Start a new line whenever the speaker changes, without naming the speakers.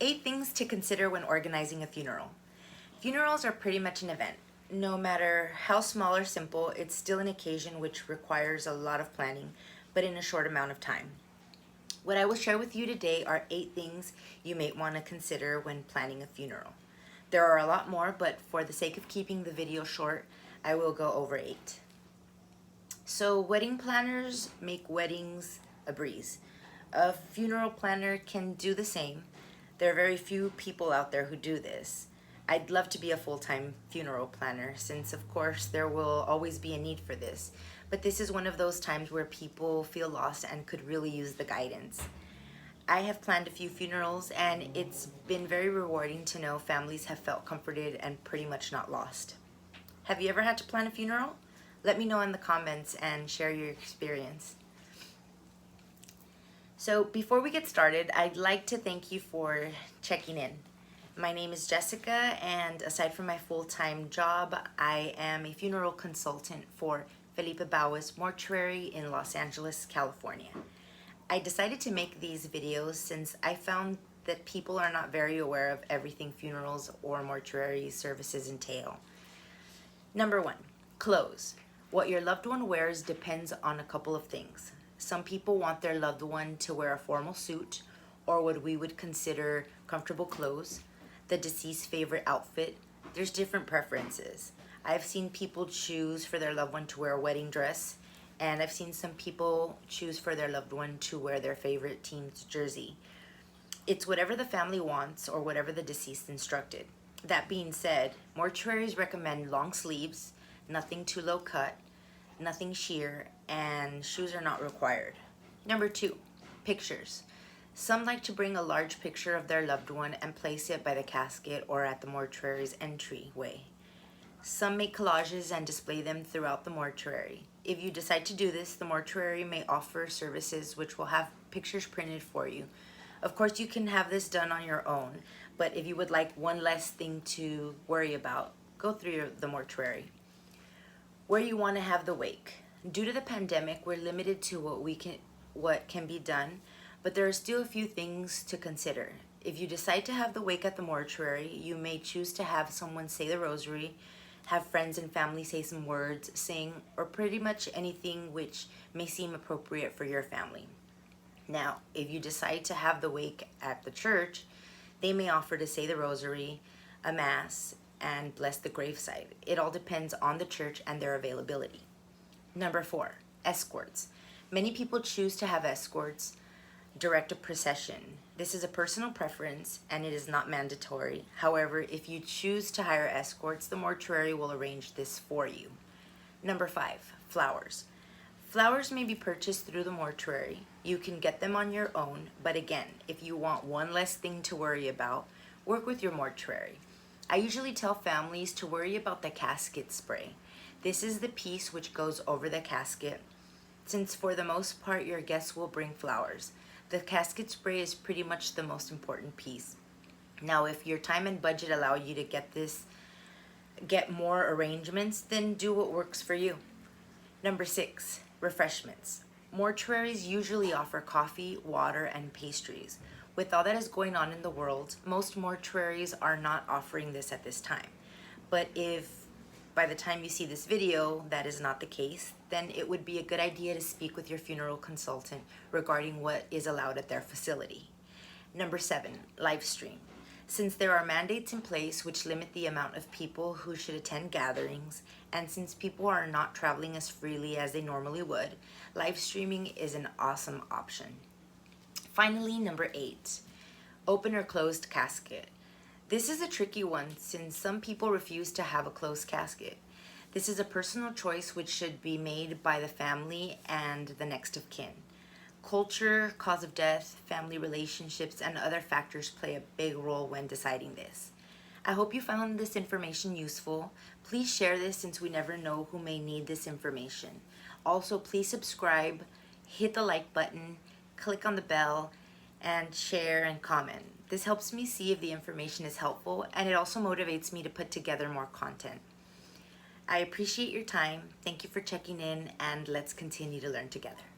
8 things to consider when organizing a funeral. Funerals are pretty much an event. No matter how small or simple, it's still an occasion which requires a lot of planning, but in a short amount of time. What I will share with you today are 8 things you may want to consider when planning a funeral. There are a lot more, but for the sake of keeping the video short, I will go over 8. So wedding planners make weddings a breeze. A funeral planner can do the same. There are very few people out there who do this. I'd love to be a full-time funeral planner since of course there will always be a need for this. But this is one of those times where people feel lost and could really use the guidance. I have planned a few funerals and it's been very rewarding to know families have felt comforted and pretty much not lost. Have you ever had to plan a funeral? Let me know in the comments and share your experience. So before we get started, I'd like to thank you for checking in. My name is Jessica, and aside from my full-time job, I am a funeral consultant for Felipe Baues Mortuary in Los Angeles, California. I decided to make these videos since I found that people are not very aware of everything funerals or mortuary services entail. Number 1, clothes. What your loved one wears depends on a couple of things. Some people want their loved one to wear a formal suit or what we would consider comfortable clothes, the deceased's favorite outfit. There's different preferences. I've seen people choose for their loved one to wear a wedding dress, and I've seen some people choose for their loved one to wear their favorite team's jersey. It's whatever the family wants or whatever the deceased instructed. That being said, mortuaries recommend long sleeves, nothing too low cut, nothing sheer, and shoes are not required. Number 2, pictures. Some like to bring a large picture of their loved one and place it by the casket or at the mortuary's entryway. Some make collages and display them throughout the mortuary. If you decide to do this, the mortuary may offer services which will have pictures printed for you. Of course, you can have this done on your own, but if you would like one less thing to worry about, go through the mortuary. Where you want to have the wake. Due to the pandemic, we're limited to what can be done, but there are still a few things to consider. If you decide to have the wake at the mortuary, you may choose to have someone say the rosary, have friends and family say some words, sing, or pretty much anything which may seem appropriate for your family. Now, if you decide to have the wake at the church, they may offer to say the rosary, a mass, and bless the gravesite. It all depends on the church and their availability. Number 4, escorts. Many people choose to have escorts direct a procession. This is a personal preference and it is not mandatory. However, if you choose to hire escorts, the mortuary will arrange this for you. Number 5, flowers. Flowers may be purchased through the mortuary. You can get them on your own, but again, if you want one less thing to worry about, work with your mortuary. I usually tell families to worry about the casket spray. This is the piece which goes over the casket, since for the most part your guests will bring flowers. The casket spray is pretty much the most important piece. Now, if your time and budget allow you to get more arrangements, then do what works for you. Number 6, refreshments. Mortuaries usually offer coffee, water, and pastries. With all that is going on in the world, most mortuaries are not offering this at this time. But if by the time you see this video that is not the case, then it would be a good idea to speak with your funeral consultant regarding what is allowed at their facility. Number 7, live stream. Since there are mandates in place which limit the amount of people who should attend gatherings, and since people are not traveling as freely as they normally would, live streaming is an awesome option. Finally, number 8, open or closed casket. This is a tricky one since some people refuse to have a closed casket. This is a personal choice which should be made by the family and the next of kin. Culture, cause of death, family relationships, and other factors play a big role when deciding this. I hope you found this information useful. Please share this since we never know who may need this information. Also, please subscribe, hit the like button, click on the bell, and share and comment. This helps me see if the information is helpful, and it also motivates me to put together more content. I appreciate your time. Thank you for checking in, and let's continue to learn together.